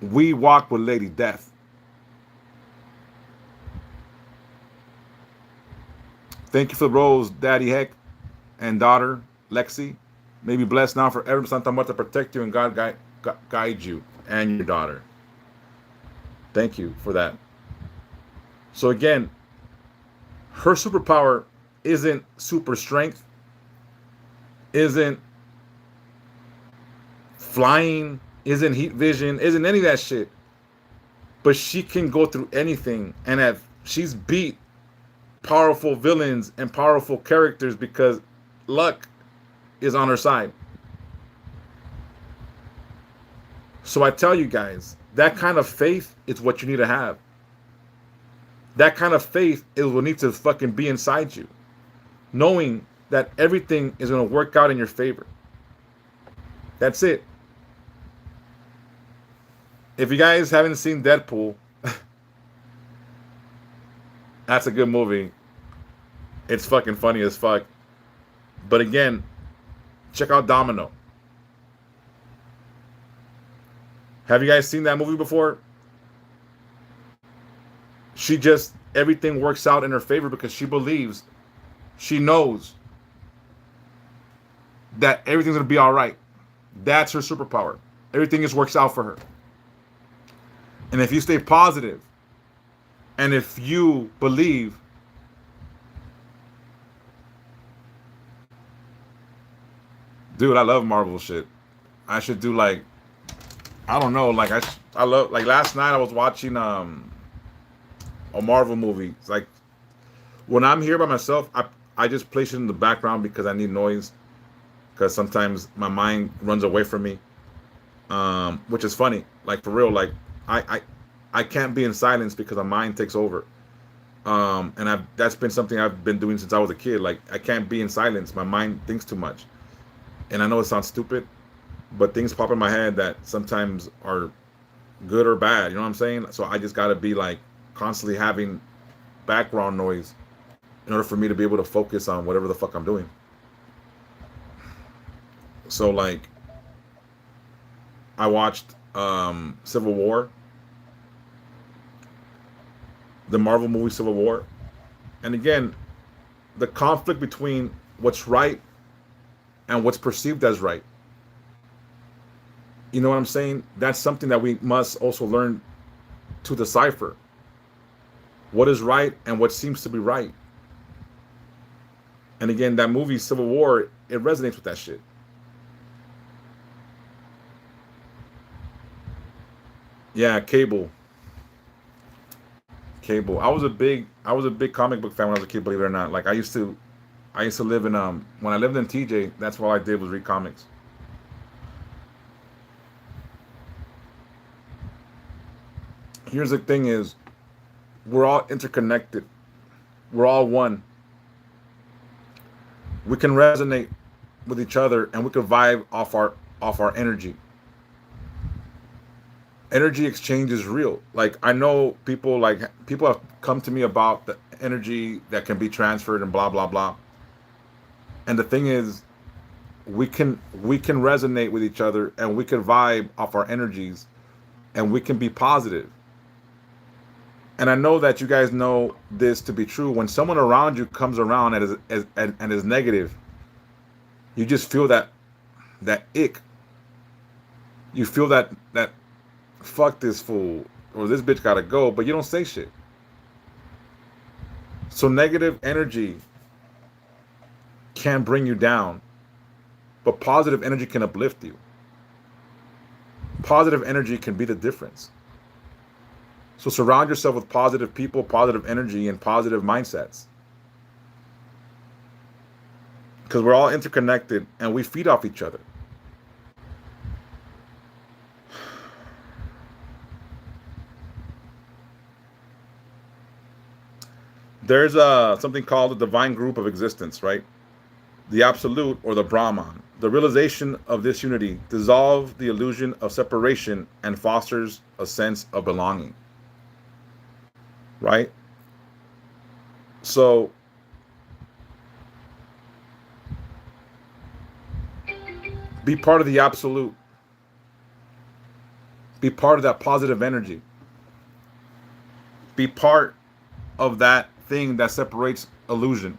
We walk with Lady Death. Thank you for the rose, Daddy Heck and daughter Lexi. May be blessed now forever. Santa Muerte protect you and God guide you and your daughter. Thank you for that. So again, her superpower isn't super strength, isn't flying, isn't heat vision, isn't any of that shit. But she can go through anything, and she's beat powerful villains and powerful characters because luck is on her side. So I tell you guys, that kind of faith is what you need to have. That kind of faith is what needs to fucking be inside you. Knowing that everything is going to work out in your favor. That's it. If you guys haven't seen Deadpool, that's a good movie. It's fucking funny as fuck. But again, check out Domino. Have you guys seen that movie before? Everything works out in her favor because she believes, she knows that everything's going to be all right. That's her superpower. Everything just works out for her. And if you stay positive, and if you believe, dude, I love Marvel shit. I should do I don't know, I love, last night I was watching a Marvel movie. It's like when I'm here by myself, I just place it in the background because I need noise. Because sometimes my mind runs away from me, which is funny. For real, I can't be in silence because my mind takes over. And that's been something I've been doing since I was a kid. I can't be in silence. My mind thinks too much. And I know it sounds stupid, but things pop in my head that sometimes are good or bad. You know what I'm saying? So I just got to be constantly having background noise in order for me to be able to focus on whatever the fuck I'm doing. So I watched Civil War, the Marvel movie Civil War. And again, the conflict between what's right and what's perceived as right. You know what I'm saying? That's something that we must also learn to decipher. What is right and what seems to be right. And again, that movie Civil War, it resonates with that shit. Yeah, Cable. I was a big comic book fan when I was a kid, believe it or not. I used to live in when I lived in TJ, that's all I did was read comics. Here's the thing is, we're all interconnected. We're all one. We can resonate with each other and we can vibe off our energy. Energy exchange is real. I know people have come to me about the energy that can be transferred and blah blah blah. And the thing is, we can resonate with each other, and we can vibe off our energies, and we can be positive. And I know that you guys know this to be true. When someone around you comes around and is negative, you just feel that ick. You feel that fuck this fool, or this bitch gotta go, but you don't say shit. So negative energy can bring you down, but positive energy can uplift you. Positive energy can be the difference. So surround yourself with positive people, positive energy, and positive mindsets. Because we're all interconnected and we feed off each other. There's something called the divine group of existence, right? The absolute, or the Brahman. The realization of this unity dissolves the illusion of separation and fosters a sense of belonging, right? So be part of the absolute. Be part of that positive energy. Be part of that thing that separates illusion.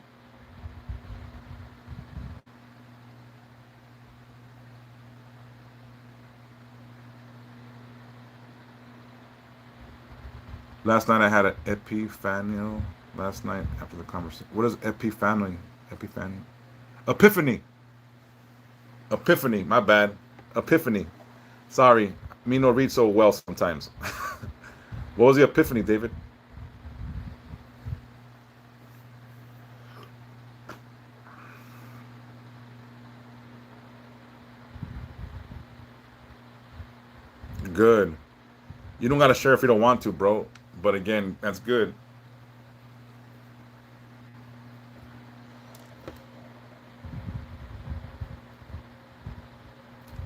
Last night I had an epiphany. Last night after the conversation. What is epiphany? Epiphany. Epiphany. Epiphany. My bad. Epiphany. Sorry. Me no read so well sometimes. What was the epiphany, David? Good. You don't gotta share if you don't want to, bro. But again, that's good.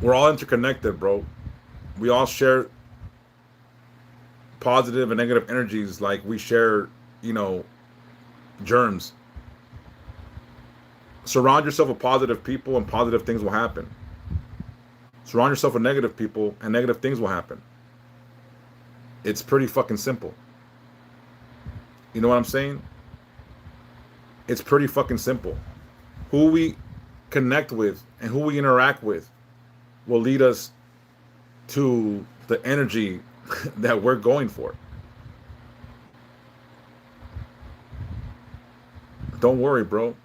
We're all interconnected, bro. We all share positive and negative energies, like we share, you know, germs. Surround yourself with positive people and positive things will happen. Surround yourself with negative people and negative things will happen. It's pretty fucking simple. You know what I'm saying? It's pretty fucking simple. Who we connect with and who we interact with will lead us to the energy that we're going for. Don't worry, bro.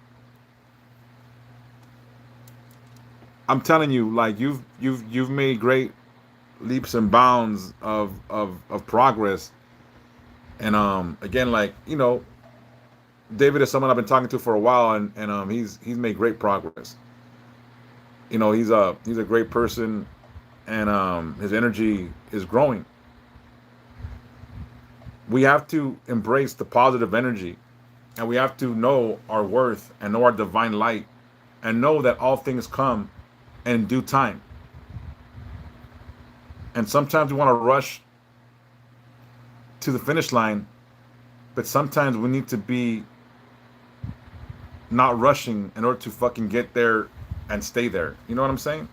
I'm telling you, like you've made great leaps and bounds of progress. And again, like, you know, David is someone I've been talking to for a while, and he's made great progress. You know, he's a great person, and his energy is growing. We have to embrace the positive energy, and we have to know our worth and know our divine light, and know that all things come in due time. And sometimes we want to rush to the finish line, but sometimes we need to be not rushing in order to fucking get there and stay there. You know what I'm saying?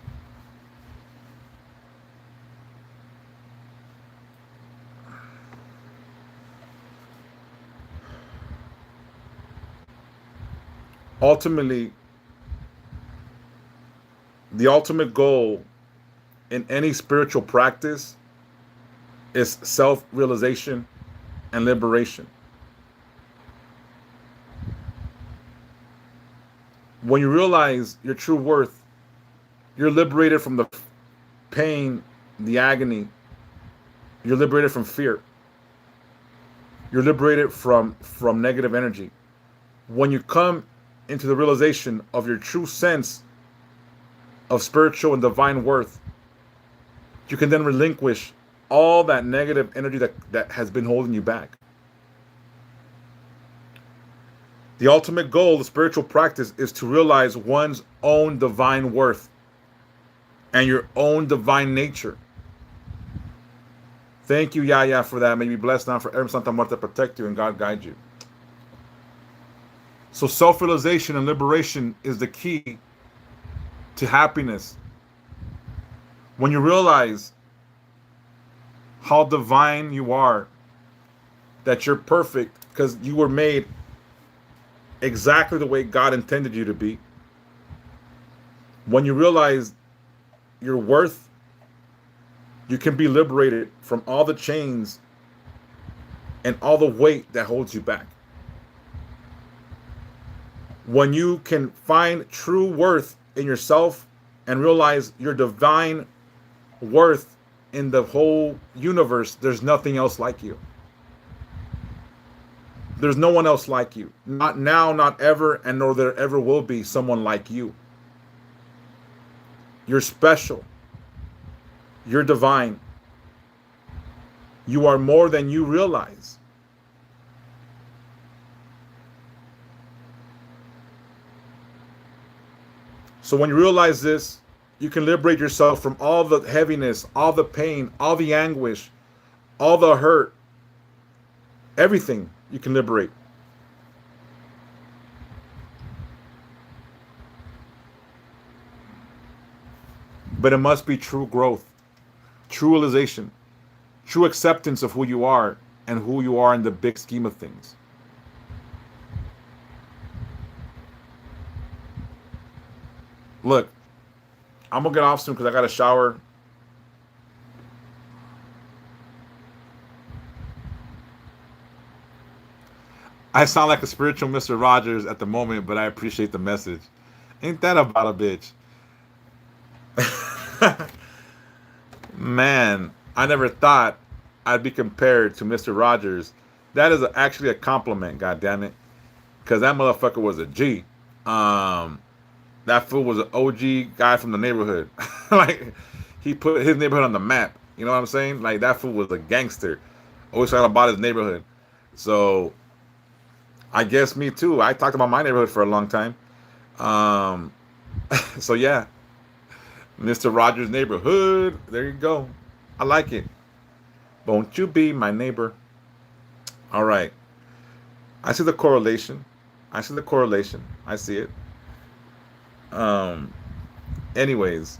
Ultimately, the ultimate goal in any spiritual practice is self-realization and liberation. When you realize your true worth, you're liberated from the pain, the agony. You're liberated from fear. You're liberated from negative energy. When you come into the realization of your true sense of spiritual and divine worth, you can then relinquish all that negative energy that has been holding you back. The ultimate goal of spiritual practice is to realize one's own divine worth and your own divine nature. Thank you, Yaya, for that. May you be blessed now for every Santa Muerte protect you and God guide you. So self-realization and liberation is the key to happiness. When you realize how divine you are, that you're perfect because you were made exactly the way God intended you to be. When you realize your worth, you can be liberated from all the chains and all the weight that holds you back. When you can find true worth in yourself and realize your divine worth in the whole universe, there's nothing else like you. There's no one else like you. Not now, not ever, and nor there ever will be someone like you. You're special. You're divine. You are more than you realize. So when you realize this, you can liberate yourself from all the heaviness, all the pain, all the anguish, all the hurt, everything you can liberate. But it must be true growth, true realization, true acceptance of who you are and who you are in the big scheme of things. Look, I'm going to get off soon because I got to shower. I sound like a spiritual Mr. Rogers at the moment, but I appreciate the message. Ain't that about a bitch? Man, I never thought I'd be compared to Mr. Rogers. That is actually a compliment, goddammit. Because that motherfucker was a G. That fool was an OG guy from the neighborhood. Like, he put his neighborhood on the map. You know what I'm saying? Like, that fool was a gangster. Always talking about his neighborhood. So, I guess me too. I talked about my neighborhood for a long time. So, yeah. Mr. Rogers' neighborhood. There you go. I like it. Won't you be my neighbor? All right. I see the correlation. I see it. Anyways,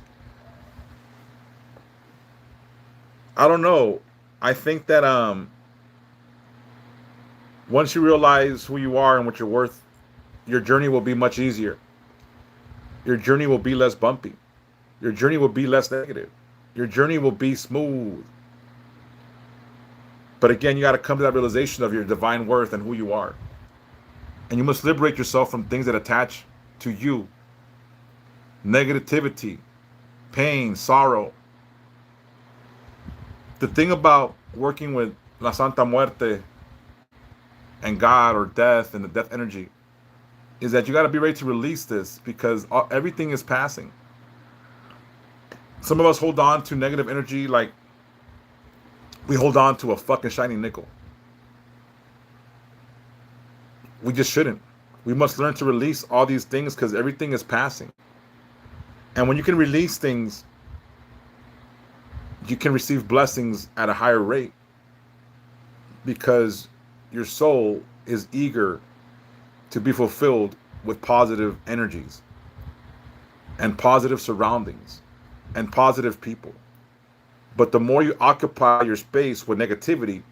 I don't know. I think that once you realize who you are and what you're worth, your journey will be much easier. Your journey will be less bumpy. Your journey will be less negative. Your journey will be smooth. But again, you got to come to that realization of your divine worth and who you are. And you must liberate yourself from things that attach to you. Negativity, pain, sorrow. The thing about working with La Santa Muerte and God or death and the death energy is that you got to be ready to release this because everything is passing. Some of us hold on to negative energy like we hold on to a fucking shiny nickel. We just shouldn't. We must learn to release all these things because everything is passing. And when you can release things, you can receive blessings at a higher rate because your soul is eager to be fulfilled with positive energies and positive surroundings and positive people. But the more you occupy your space with negativity,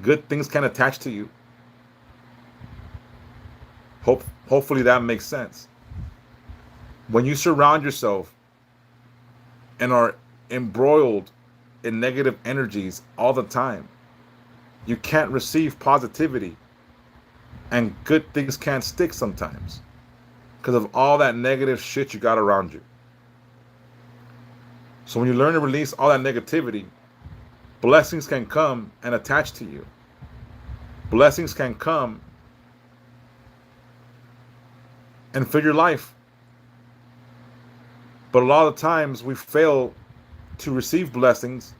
good things can attach to you. Hopefully that makes sense. When you surround yourself and are embroiled in negative energies all the time, you can't receive positivity and good things can't stick sometimes because of all that negative shit you got around you. So when you learn to release all that negativity, blessings can come and attach to you. Blessings can come and fill your life. But a lot of times we fail to receive blessings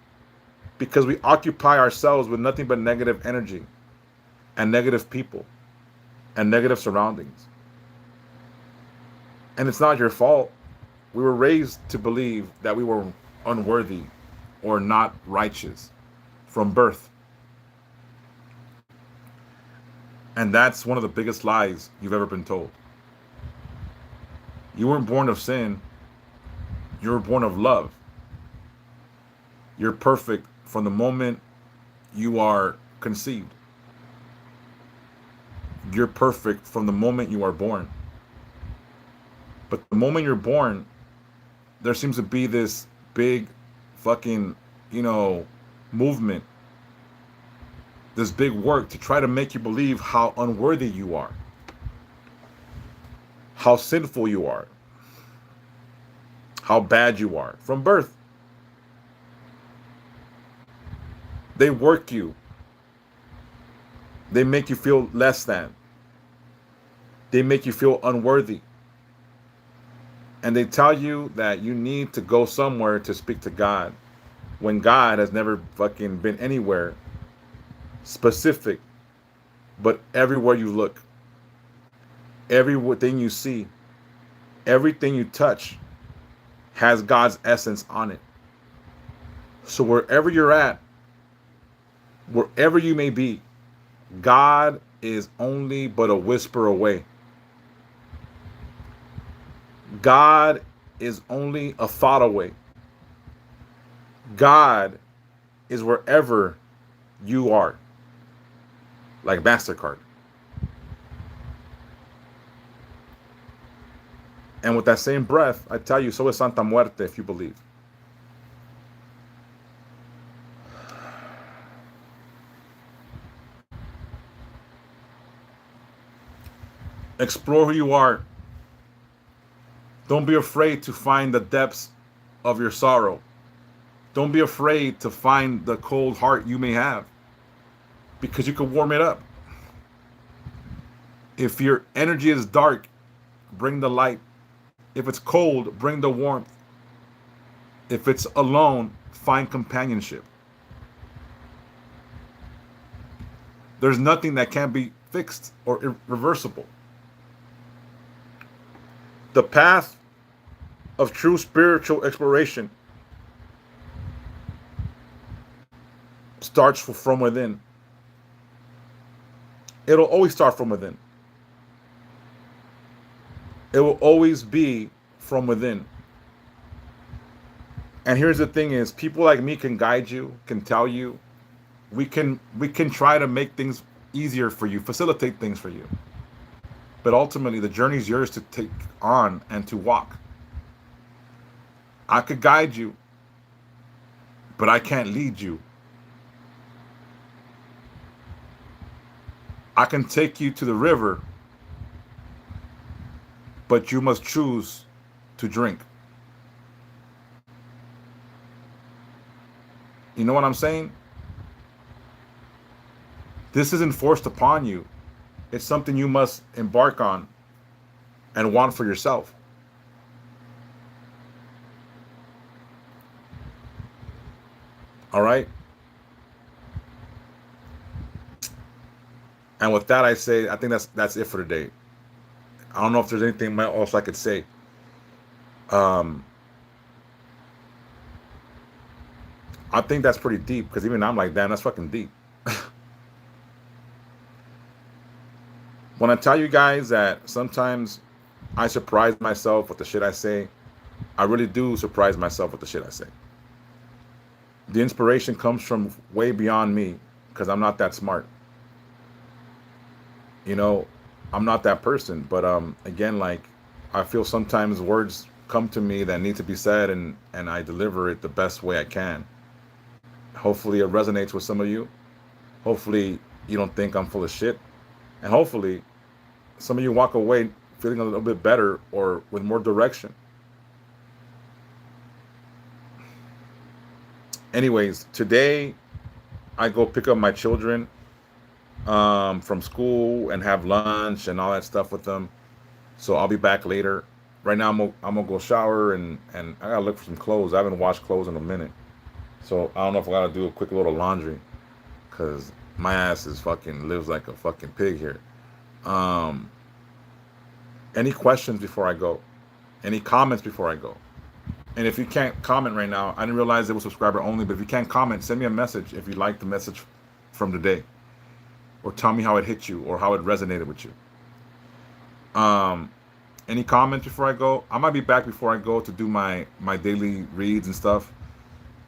because we occupy ourselves with nothing but negative energy and negative people and negative surroundings. And it's not your fault. We were raised to believe that we were unworthy or not righteous from birth. And that's one of the biggest lies you've ever been told. You weren't born of sin. You're born of love. You're perfect from the moment you are conceived. You're perfect from the moment you are born. But the moment you're born, there seems to be this big fucking, you know, movement, this big work to try to make you believe how unworthy you are, how sinful you are, how bad you are from birth. They work you. They make you feel less than. They make you feel unworthy. And they tell you that you need to go somewhere to speak to God when God has never fucking been anywhere specific, but everywhere you look, everything you see, everything you touch has God's essence on it. So wherever you're at, wherever you may be, God is only but a whisper away. God is only a thought away. God is wherever you are, like MasterCard. And with that same breath, I tell you, so is Santa Muerte if you believe. Explore who you are. Don't be afraid to find the depths of your sorrow. Don't be afraid to find the cold heart you may have, because you can warm it up. If your energy is dark, bring the light. If it's cold, bring the warmth. If it's alone, find companionship. There's nothing that can be fixed or irreversible. The path of true spiritual exploration starts from within. It'll always start from within. It will always be from within. And here's the thing is, people like me can guide you, can tell you. We can try to make things easier for you, facilitate things for you. But ultimately, the journey is yours to take on and to walk. I could guide you, but I can't lead you. I can take you to the river, but you must choose to drink. You know what I'm saying? This isn't forced upon you. It's something you must embark on and want for yourself. All right? And with that, I say, I think that's it for today. I don't know if there's anything else I could say. I think that's pretty deep, because even I'm like, damn, that's fucking deep. When I tell you guys that sometimes I surprise myself with the shit I say, I really do surprise myself with the shit I say. The inspiration comes from way beyond me, because I'm not that smart. You know, I'm not that person. But again, like, I feel sometimes words come to me that need to be said, and I deliver it the best way I can. Hopefully it resonates with some of you. Hopefully you don't think I'm full of shit. And hopefully some of you walk away feeling a little bit better or with more direction. Anyways, today I go pick up my children from school and have lunch and all that stuff with them. So I'll be back later. Right now I'm gonna go shower and I gotta look for some clothes. I haven't washed clothes in a minute. So I don't know if I gotta do a quick little laundry, because my ass is fucking lives like a fucking pig here. Any questions before I go? Any comments before I go? And if you can't comment right now, I didn't realize it was subscriber only, but if you can't comment, send me a message if you like the message from today, or tell me how it hit you or how it resonated with you. Any comments before I go? I might be back before I go to do my daily reads and stuff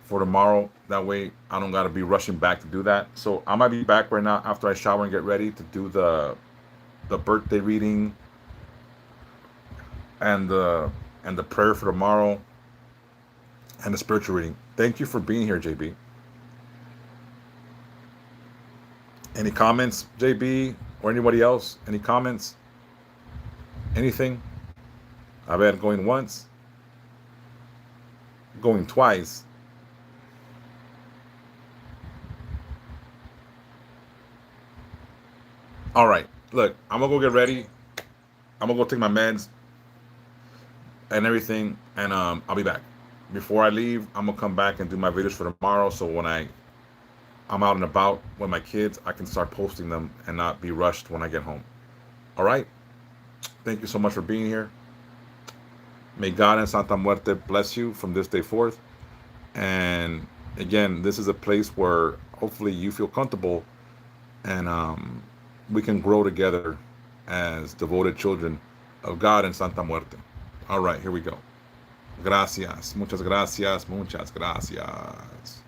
for tomorrow. That way I don't gotta be rushing back to do that. So I might be back right now after I shower and get ready to do the birthday reading and the prayer for tomorrow and the spiritual reading. Thank you for being here, JB. Any comments, JB, or anybody else? Any comments? Anything? I've had going once, going twice. All right. Look, I'm gonna go get ready. I'm gonna go take my meds and everything, and I'll be back. Before I leave, I'm gonna come back and do my videos for tomorrow. So when I'm out and about with my kids, I can start posting them and not be rushed when I get home. All right. Thank you so much for being here. May God and Santa Muerte bless you from this day forth. And again, this is a place where hopefully you feel comfortable and we can grow together as devoted children of God and Santa Muerte. All right, here we go. Gracias. Muchas gracias. Muchas gracias.